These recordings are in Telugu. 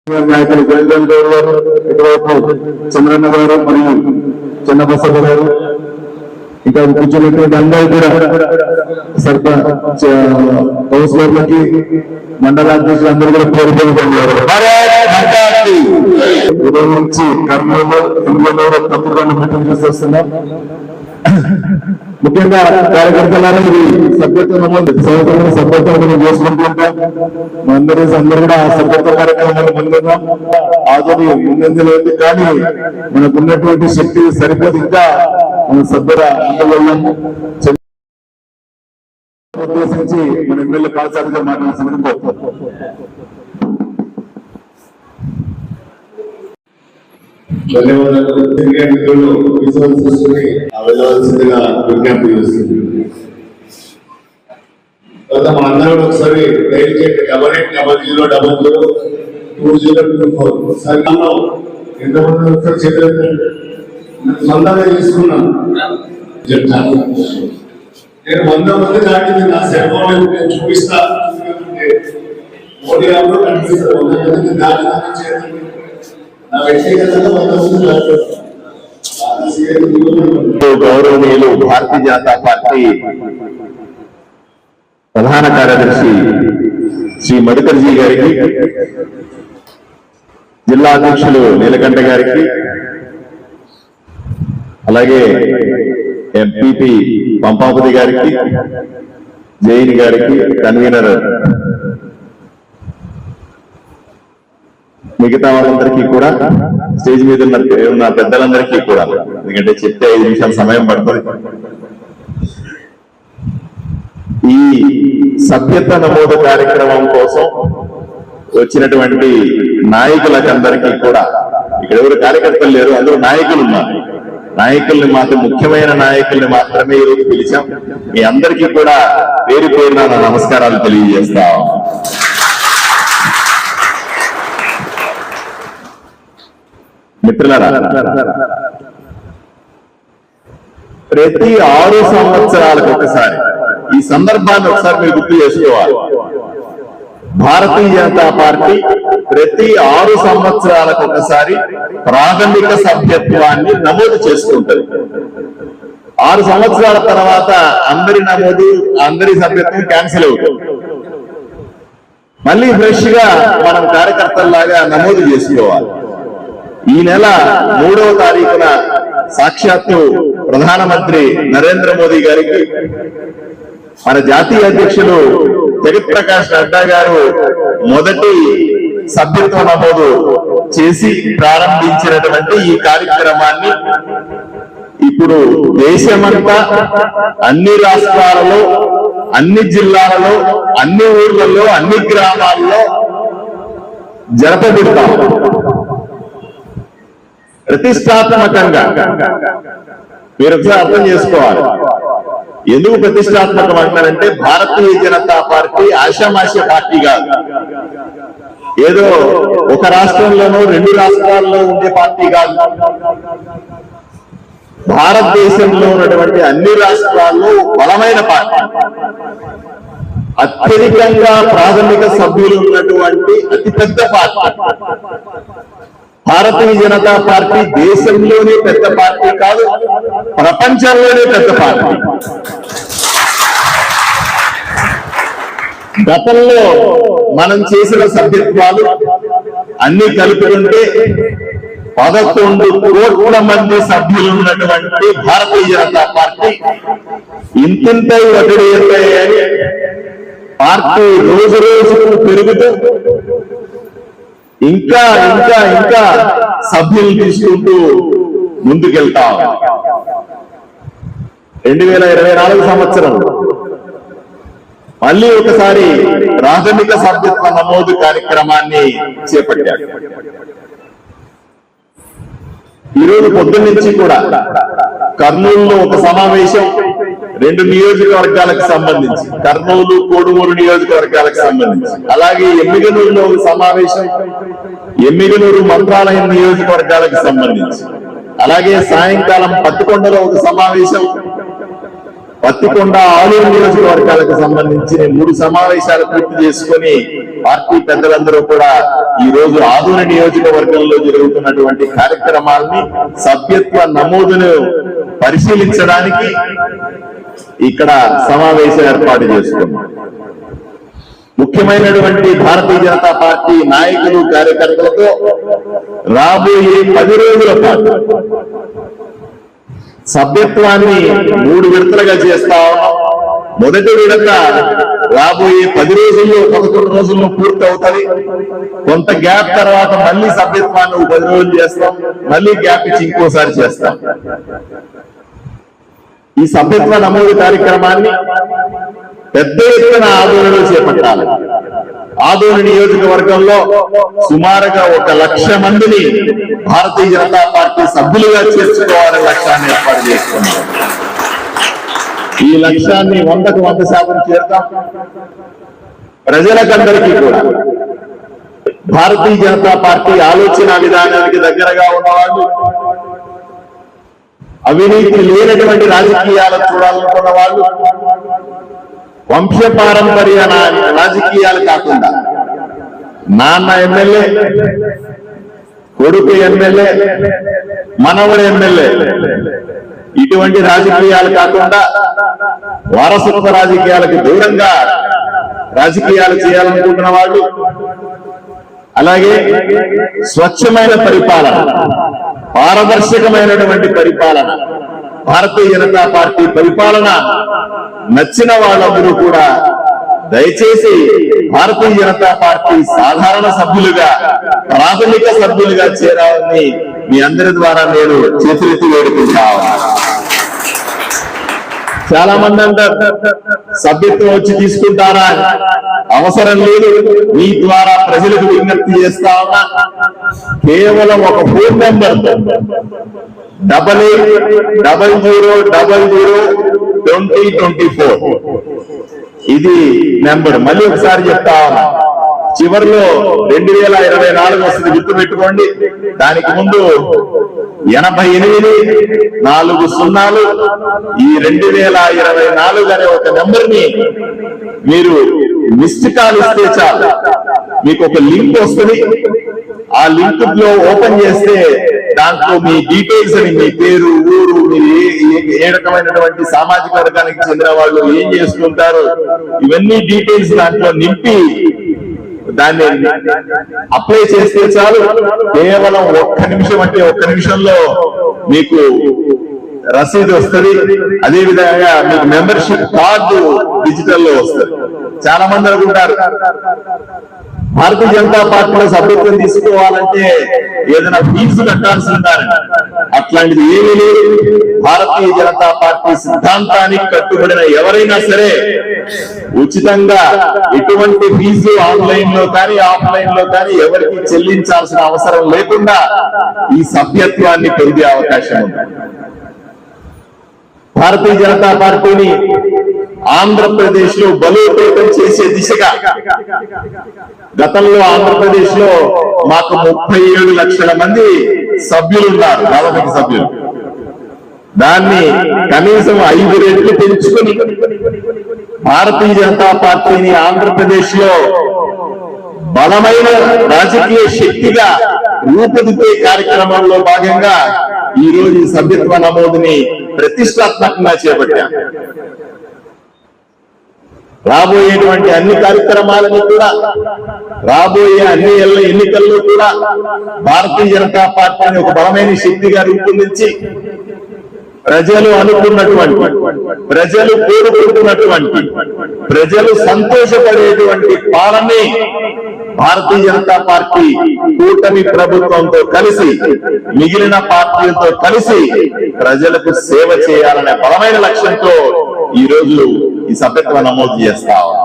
నాయకులు జగన్ గౌడ్ గారు, ఇటువైపు చంద్రన్న గారు మరియు చిన్నబసవ గారు, ఇంకా కూర్చున్నటువంటి అందరూ కూడా సర్పంచ్ కౌన్సిలర్లకి మండల అధ్యక్షులు అందరూ కూడా కోరుకుంటున్నారు. ఉదయం నుంచి కర్నూలు ఎన్నికల్లో తప్పుగా మీటింగ్ చేస్తున్నాం. ముఖ్యంగా కార్యకర్తలను సభ్యత్వ నమోదు సభ్యత్వం చేసుకుంటుంటాం. అందరూ కూడా సభ్యత్వ కార్యక్రమాలు ముందున్నాం. ఆదరణ ముందంజలో ఉంది, కానీ మనకున్నటువంటి శక్తి సరిపోదు. ఇంకా మన సభ్యుల అందరూ ఉద్దేశించి మన ఎమ్మెల్యే పాల్సారిగా మాట్లాడాల్సిందని కోరుతున్నాం. ధన్యవాదాలు. మిత్రులు వెళ్ళవలసిందిగా విజ్ఞప్తి చేస్తుంది. మనందరం ఒకసారి దయచేసి 8800002024 ఎంతమంది ఒకసారి చెప్పారు. సొంతంగా తీసుకున్నాను. నేను 100 మంది దాటింది. నా సెల్ ఫోన్ నేను చూపిస్తా. మోడీ గారు కనిపిస్తారు. 100 మంది దాటి గౌరవనీయులు భారతీయ జనతా పార్టీ ప్రధాన కార్యదర్శి శ్రీ మధుకర్జీ గారికి, జిల్లా అధ్యక్షులు నీలకంఠ గారికి, అలాగే ఎంపీపీ పంపాపతి గారికి, జైన్ గారికి, కన్వీనర్ మిగతా వాళ్ళందరికీ కూడా, స్టేజ్ మీద ఉన్న పెద్దలందరికీ కూడా, ఎందుకంటే చెప్తే 5 నిమిషాల సమయం పడుతుంది. ఈ సభ్యత్వ నమోదు కార్యక్రమం కోసం వచ్చినటువంటి నాయకులకందరికీ కూడా, ఇక్కడ ఎవరు కార్యకర్తలు లేరు, అందరూ నాయకులు ఉన్నారు. నాయకుల్ని మాత్రం, ముఖ్యమైన నాయకుల్ని మాత్రమే ఈరోజు పిలిచాం. మీ అందరికీ కూడా పేరు పేరున నమస్కారాలు తెలియజేస్తాం. మిత్రులారా, ప్రతి 6 సంవత్సరాలకు ఒకసారి ఈ సందర్భాన్ని ఒకసారి మీరు గుర్తు చేసుకోవాలి. భారతీయ జనతా పార్టీ ప్రతి 6 సంవత్సరాలకు ఒకసారి ప్రాథమిక సభ్యత్వాన్ని నమోదు చేసుకుంటుంది. 6 సంవత్సరాల తర్వాత అందరి నమోదు, అందరి సభ్యత్వం క్యాన్సిల్ అవుతుంది. మళ్ళీ ఫ్రెష్ గా మనం కార్యకర్తల్లాగా నమోదు చేసుకోవాలి. ఈ నెల 3వ తారీఖున సాక్షాత్తు ప్రధానమంత్రి నరేంద్ర మోదీ గారికి, మన జాతీయ అధ్యక్షులు జగత్ ప్రకాష్ నడ్డా గారు మొదటి సభ్యత్వ నమోదు చేసి ప్రారంభించినటువంటి ఈ కార్యక్రమాన్ని ఇప్పుడు దేశమంతా, అన్ని రాష్ట్రాలలో, అన్ని జిల్లాలలో, అన్ని ఊర్లలో, అన్ని గ్రామాల్లో జరపబెడతాం. ప్రతిష్టాత్మకంగా మీరు ఒకసారి అర్థం చేసుకోవాలి. ఎందుకు ప్రతిష్టాత్మకం అంటారంటే, భారతీయ జనతా పార్టీ ఆషామాషి పార్టీ కాదు. ఏదో ఒక రాష్ట్రంలోనూ 2 రాష్ట్రాల్లో ఉండే పార్టీ కాదు. భారతదేశంలో ఉన్నటువంటి అన్ని రాష్ట్రాల్లో బలమైన పార్టీ, అత్యధికంగా ప్రాథమిక సభ్యులు ఉన్నటువంటి అతిపెద్ద పార్టీ. భారతీయ జనతా పార్టీ దేశంలోనే పెద్ద పార్టీ కాదు, ప్రపంచంలోనే పెద్ద పార్టీ. గతంలో మనం చేసిన సభ్యత్వాలు అన్ని కలుపుకుంటే 11 కోట్ల మంది సభ్యులు ఉన్నటువంటి భారతీయ జనతా పార్టీ ఇంతింతై ఒకటి అని పార్టీ రోజు రోజుకు పెరుగుతూ ఇంకా ఇంకా ఇంకా సభ్యులు తీసుకుంటూ ముందుకెళ్తాం. 2024 సంవత్సరం మళ్ళీ ఒకసారి ప్రాథమిక సభ్యత్వ నమోదు కార్యక్రమాన్ని చేపట్టారు. ఈరోజు పొద్దున్నుంచి కూడా కర్నూలులో ఒక సమావేశం, 2 నియోజకవర్గాలకు సంబంధించి, కర్నూలు, కోడుమూరు నియోజకవర్గాలకు సంబంధించి, అలాగే ఎమ్మిగనూరులో ఒక సమావేశం, ఎమ్మిగనూరు, మంత్రాలయం నియోజకవర్గాలకు సంబంధించి, అలాగే సాయంకాలం పత్తికొండలో ఒక సమావేశం, పత్తికొండ ఆలూరు నియోజకవర్గాలకు సంబంధించిన 3 సమావేశాలు పూర్తి చేసుకుని పార్టీ పెద్దలందరూ కూడా ఈ రోజు ఆదూరు నియోజకవర్గంలో జరుగుతున్నటువంటి కార్యక్రమాలని సభ్యత్వ నమోదును పరిశీలించడానికి ఇక్కడ సమావేశం ఏర్పాటు చేసుకున్నాం. ముఖ్యమైనటువంటి భారతీయ జనతా పార్టీ నాయకులు కార్యకర్తలతో రాబోయే 10 రోజుల పాటు సభ్యత్వాన్ని 3 విడతలుగా చేస్తా ఉన్నాం. మొదటి విడత రాబోయే 10 రోజుల్లో 11 రోజుల్లో పూర్తి అవుతుంది. కొంత గ్యాప్ తర్వాత మళ్ళీ సభ్యత్వాన్ని 10 రోజులు చేస్తాం, మళ్ళీ గ్యాప్ ఇచ్చి ఇంకోసారి చేస్తాం. ఈ సభ్యత్వ నమోదు కార్యక్రమాన్ని పెద్ద ఎత్తున ఆదోళనలో చేపట్టాలి. ఆదోళన నియోజకవర్గంలో సుమారుగా 1,00,000 మందిని భారతీయ జనతా పార్టీ సభ్యులుగా చేర్చుకోవాలనే లక్ష్యాన్ని ఏర్పాటు చేసుకున్నాం. ఈ లక్ష్యాన్ని 100కు 100% చేద్దాం. ప్రజలకందరికీ కూడా భారతీయ జనతా పార్టీ ఆలోచన విధానానికి దగ్గరగా ఉన్నవాళ్ళు, అవినీతి లేనటువంటి రాజకీయాలు చూడాలనుకున్న వాళ్ళు, వంశపారంపర్య రాజకీయాలు కాకుండా నాన్న ఎమ్మెల్యే, కొడుకు ఎమ్మెల్యే, మనవడు ఎమ్మెల్యే, ఇటువంటి రాజకీయాలు కాకుండా వారసత్వ రాజకీయాలకు దూరంగా రాజకీయాలు చేయాలనుకుంటున్న వాళ్ళు, అలాగే స్వచ్ఛమైన పరిపాలన, పారదర్శకమైనటువంటి పరిపాలన, భారతీయ జనతా పార్టీ పరిపాలన నచ్చిన వాళ్ళందరూ కూడా దయచేసి భారతీయ జనతా పార్టీ సాధారణ సభ్యులుగా, ప్రాథమిక సభ్యులుగా చేరాలని మీ అందరి ద్వారా నేను చేతులెత్తి వేడుకుంటా ఉన్నాను. చాలా మంది అంటారు సభ్యత్వం వచ్చి తీసుకుంటారా, అవసరం లేదు. మీ ద్వారా ప్రజలకు విజ్ఞప్తి చేస్తా ఉన్నా, కేవలం ఒక ఫోన్ నెంబర్ 8800002024 ఇది నెంబర్. మళ్ళీ ఒకసారి చెప్తా ఉన్నా, చివరిలో 2024 వస్తుంది, గుర్తు పెట్టుకోండి. దానికి ముందు 8840 ఈ 2024 అనే ఒక నెంబర్ ని మీరు మిస్డ్ కాల్ ఇస్తే చాలు, మీకు ఒక లింక్ వస్తుంది. ఆ లింక్ లో ఓపెన్ చేస్తే దాంట్లో మీ డీటెయిల్స్ అని, మీ పేరు, ఊరు, మీరు ఏ రకమైనటువంటి సామాజిక వర్గానికి చెందిన వాళ్ళు, ఏం చేసుకుంటారు, ఇవన్నీ డీటెయిల్స్ దాంట్లో నింపి దాన్ని అప్లై చేస్తే చాలు. కేవలం 1 నిమిషం, అంటే 1 నిమిషంలో మీకు రసీదు వస్తుంది. అదే విధంగా మీకు మెంబర్షిప్ కార్డు డిజిటల్ లో వస్తుంది. చాలా మంది అనుకుంటారు భారతీయ జనతా పార్టీలో సభ్యత్వం తీసుకోవాలంటే ఏదైనా ఫీజు కట్టాల్సి ఉండాలని. అట్లాంటిది ఏమీ లేదు. భారతీయ జనతా పార్టీ సిద్ధాంతానికి కట్టుబడిన ఎవరైనా సరే ఉచితంగా ఎటువంటి ఫీజు ఆన్లైన్ లో కానీ ఆఫ్లైన్ లో కానీ ఎవరికి చెల్లించాల్సిన అవసరం లేకుండా ఈ సభ్యత్వాన్ని పొందే అవకాశం ఉంది. భారతీయ జనతా పార్టీని ఆంధ్రప్రదేశ్ లో బలోపేతం చేసే దిశగా గతంలో ఆంధ్రప్రదేశ్ లో మాకు 37 లక్షల మంది సభ్యులు ఉన్నారు, ప్రాథమిక సభ్యులు. దాన్ని కనీసం 5 రెట్లు పెంచుకుని భారతీయ జనతా పార్టీని ఆంధ్రప్రదేశ్ లో బలమైన రాజకీయ శక్తిగా రూపుదిద్దే కార్యక్రమంలో భాగంగా ఈ రోజు సభ్యత్వ నమోదుని ప్రతిష్టాత్మకంగా చేపట్టాం. రాబోయేటువంటి అన్ని కార్యక్రమాలను కూడా, రాబోయే అన్ని ఎన్నికల్లో కూడా భారతీయ జనతా పార్టీని ఒక బలమైన శక్తిగా రూపొందించి ప్రజలు అనుకున్నటువంటి, ప్రజలు కోరుకుంటున్నటువంటి, ప్రజలు సంతోషపడేటువంటి పాలనే భారతీయ జనతా పార్టీ కూటమి ప్రభుత్వంతో కలిసి, మిగిలిన పార్టీలతో కలిసి ప్రజలకు సేవ చేయాలనే బలమైన లక్ష్యంతో ఈ రోజు ఈ సభ్యత్వ నమోదు చేస్తా ఉన్నా.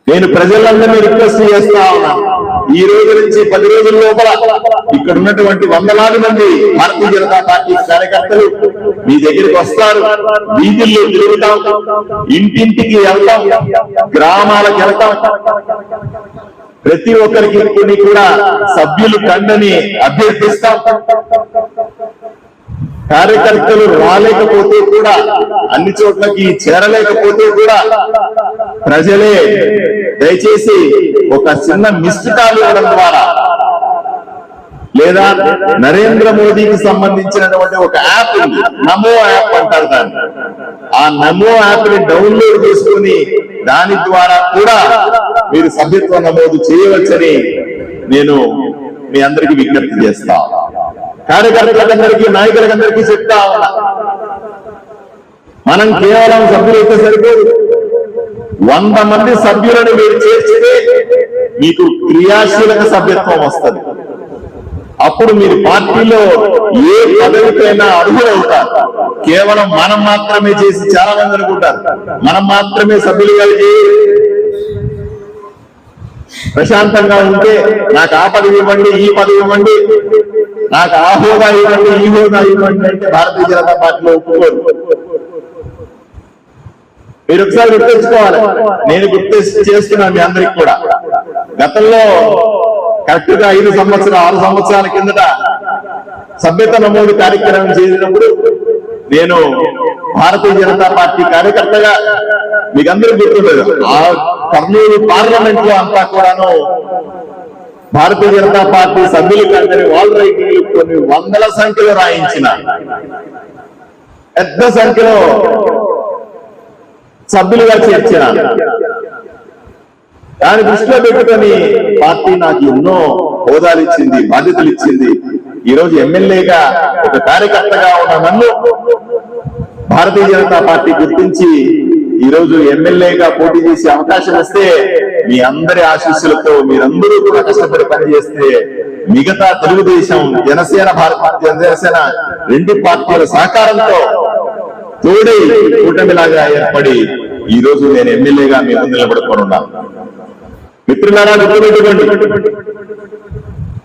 నేను ప్రజలందరినీ రిక్వెస్ట్ చేస్తా ఉన్నా, ఈ రోజు నుంచి 10 రోజుల లోపల ఇక్కడ ఉన్నటువంటి వందలాది మంది భారతీయ జనతా పార్టీ కార్యకర్తలు మీ దగ్గరికి వస్తారు. వీధుల్లో తిరుగుతాం, ఇంటింటికి వెళ్తాం, గ్రామాలకు వెళ్తాం. ప్రతి ఒక్కరికి కూడా సభ్యులు కండని అభ్యర్థిస్తాం. కార్యకర్తలు రాలేకపోతే కూడా, అన్ని చోట్లకి చేరలేకపోతే కూడా ప్రజలే దయచేసి ఒక చిన్న మిస్డ్ కాల్ ఇవ్వడం ద్వారా, లేదా నరేంద్ర మోదీకి సంబంధించినటువంటి ఒక యాప్ ఉంది, నమో యాప్ అంటారు దాన్ని. ఆ నమో యాప్ ని డౌన్లోడ్ చేసుకుని దాని ద్వారా కూడా మీరు సభ్యత్వ నమోదు చేయవచ్చని నేను మీ అందరికీ విజ్ఞప్తి చేస్తా. కార్యకర్తలందరికీ, నాయకులందరికీ చెప్తా ఉన్నా, మనం కేవలం సభ్యులైతే సరిపోదు. 100 మంది సభ్యులను మీరు చేర్చితే మీకు క్రియాశీలక సభ్యత్వం వస్తుంది. అప్పుడు మీరు పార్టీలో ఏ పదవికైనా అర్హులవుతారు. కేవలం మనం మాత్రమే చేసి, చాలా మంది అనుకుంటారు మనం మాత్రమే సభ్యులుగా ప్రశాంతంగా ఉంటే నాకు ఆ పదవి ఇవ్వండి, ఈ పదవి ఇవ్వండి, నాకు ఆ హోదా ఇవ్వండి, ఈ హోదా ఇవ్వండి అంటే భారతీయ జనతా పార్టీలో ఒప్పుకోరు. మీరు ఒకసారి గుర్తించుకోవాలి. నేను గుర్తు చేస్తున్నాను మీ అందరికి కూడా. గతంలో కరెక్ట్ గా 6 సంవత్సరాల కిందట సభ్యత నమోదు కార్యక్రమం చేసినప్పుడు నేను భారతీయ జనతా పార్టీ కార్యకర్తగా, మీకు అందరూ గుర్తుండదు, ఆ కర్నూలు పార్లమెంట్ లో అంతా కూడాను భారతీయ జనతా పార్టీ సభ్యులకి అందరి వాల్ రైటింగ్లు కొన్ని వందల సంఖ్యలో రాయించిన, పెద్ద సంఖ్యలో సభ్యులుగా చేర్చిన. దాన్ని దృష్టిలో పెట్టుకొని పార్టీ నాకు ఎన్నో హోదాలు ఇచ్చింది, బాధ్యతలు ఇచ్చింది. ఈ రోజు ఎమ్మెల్యేగా ఒక కార్యకర్తగా ఉన్న నన్ను భారతీయ జనతా పార్టీ గుర్తించి ఈ రోజు ఎమ్మెల్యేగా పోటీ చేసే అవకాశం వస్తే, మీ అందరి ఆశీస్సులతో మీరందరూ కూడా కష్టపడి పనిచేస్తే మిగతా తెలుగుదేశం, జనసేన, జనసేన 2 పార్టీల సహకారంతో తోడై కూటమిలాగా ఏర్పడి ఈ రోజు నేను ఎమ్మెల్యేగా మీ ముందు నిలబడుకొని ఉన్నాను. మిత్రులారా, గుర్తుపెట్టుకోండి,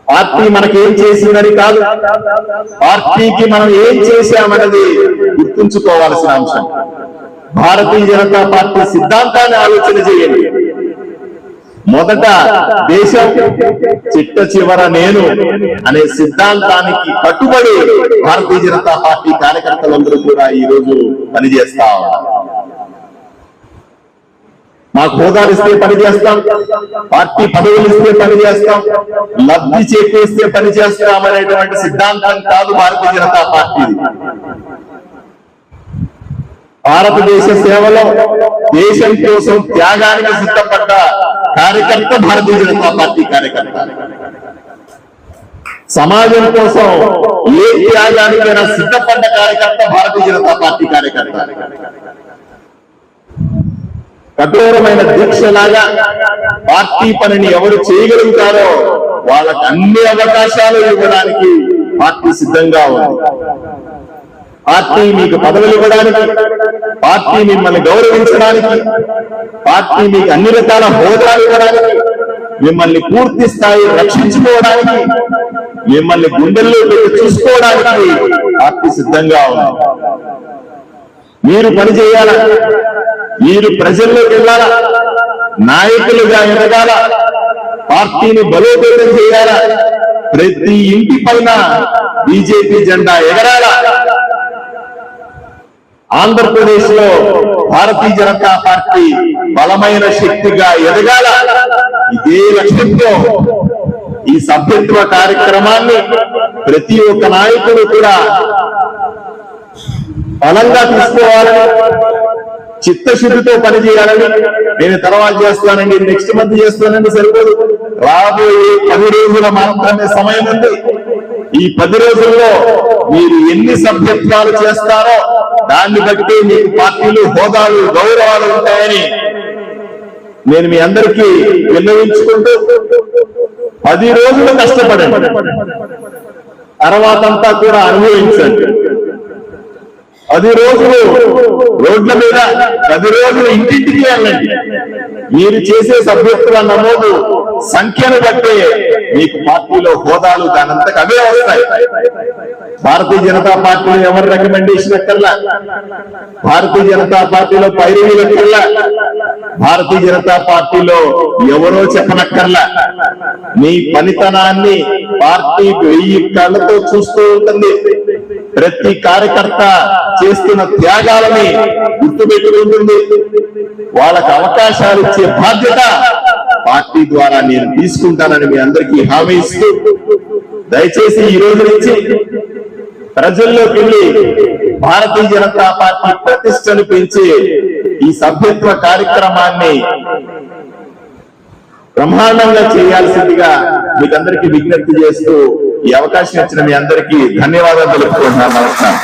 పార్టీ మనకేం చేసిందని కాదు, పార్టీకి మనం ఏం చేశామన్నది గుర్తుంచుకోవాల్సిన అంశం. భారతీయ జనతా పార్టీ సిద్ధాంతాన్ని ఆలోచన చేయండి. మొదట దేశం, చిట్ట చివర నేను అనే సిద్ధాంతానికి కట్టుబడి భారతీయ జనతా పార్టీ కార్యకర్తలందరూ కూడా ఈ రోజు పనిచేస్తా ఉన్నారు. మాకు హోదాలు ఇస్తే పని చేస్తాం, పార్టీ పదవులు ఇస్తే పని చేస్తాం, లబ్ధి చేకూరిస్తే పని చేస్తాం అనేటువంటి సిద్ధాంతం కాదు భారతీయ జనతా పార్టీ. భారతదేశ సేవలో దేశం కోసం త్యాగానికి సిద్ధపడ్డ కార్యకర్త భారతీయ జనతా పార్టీ కార్యకర్త. సమాజం కోసం ఏ త్యాగానికైనా సిద్ధపడ్డ కార్యకర్త భారతీయ జనతా పార్టీ కార్యకర్త. కఠోరమైన దీక్షలాగా పార్టీ పనిని ఎవరు చేయగలుగుతారో వాళ్ళకి అన్ని అవకాశాలు ఇవ్వడానికి పార్టీ సిద్ధంగా ఉంది. పార్టీ మీకు పదవులు ఇవ్వడానికి, పార్టీ మిమ్మల్ని గౌరవించడానికి, పార్టీ మీకు అన్ని రకాల హోదాలు ఇవ్వడానికి, మిమ్మల్ని పూర్తి స్థాయి రక్షించుకోవడానికి, మిమ్మల్ని గుండెల్లో పెట్టి చూసుకోవడానికి పార్టీ సిద్ధంగా ఉంది. మీరు పని చేయాల, మీరు ప్రజల్లోకి వెళ్ళాలా, నాయకులుగా ఎదగాల, పార్టీని బలోపేతం చేయాల, ప్రతి ఇంటి పైన బీజేపీ జెండా ఎగరాల, ఆంధ్రప్రదేశ్ లో భారతీయ జనతా పార్టీ బలమైన శక్తిగా ఎదగాల. ఇదే లక్ష్యంతో ఈ సభ్యత్వ కార్యక్రమాన్ని ప్రతి ఒక్క నాయకుడు కూడా బలంగా తీసుకోవాలని, చిత్తశుద్ధితో పనిచేయాలని. నేను తర్వాత చేస్తానండి, నెక్స్ట్ మంత్ చేస్తానండి సరిపోదు. రాబోయే 10 రోజుల మాత్రమే సమయం ఉంది. ఈ 10 రోజుల్లో మీరు ఎన్ని సభ్యత్వాలు చేస్తారో దాన్ని బట్టి మీకు పార్టీలు, హోదాలు, గౌరవాలు ఉంటాయని నేను మీ అందరికీ విన్నవించుకుంటూ 10 రోజులు కష్టపడండి, తర్వాతంతా కూడా అనుభవించండి. 10 రోజులు రోడ్ల మీద, 10 రోజులు ఇంటింటికి వెళ్ళండి. మీరు చేసే సభ్యత్వ నమోదు సంఖ్యను బట్టి మీకు పార్టీలో హోదాలు దానంతకు అవే వస్తాయి. భారతీయ జనతా పార్టీలో ఎవరు రికమెండేషన్ ఎక్కర్లా, భారతీయ జనతా పార్టీలో పైరవీలు ఎక్కర్లా, భారతీయ జనతా పార్టీలో ఎవరో చెప్పనక్కర్లా. మీ పనితనాన్ని పార్టీ 1000 కళ్ళతో చూస్తూ ఉంటుంది. ప్రతి కార్యకర్త చేస్తున్న త్యాగాలని గుర్తుపెట్టుకుంటుంది. వాళ్ళకు అవకాశాలు ఇచ్చే బాధ్యత పార్టీ ద్వారా నేను తీసుకుంటానని మీ అందరికీ హామీ ఇస్తూ, దయచేసి ఈ రోజు నుంచి ప్రజల్లోకి వెళ్ళి భారతీయ జనతా పార్టీ ప్రతిష్టను పెంచే ఈ సభ్యత్వ కార్యక్రమాన్ని బ్రహ్మాండంగా చేయాల్సిందిగా మీకందరికీ విజ్ఞప్తి చేస్తూ ఈ అవకాశం ఇచ్చిన మీ అందరికీ ధన్యవాదాలు తెలుపుకుంటున్నాను. నమస్కారం.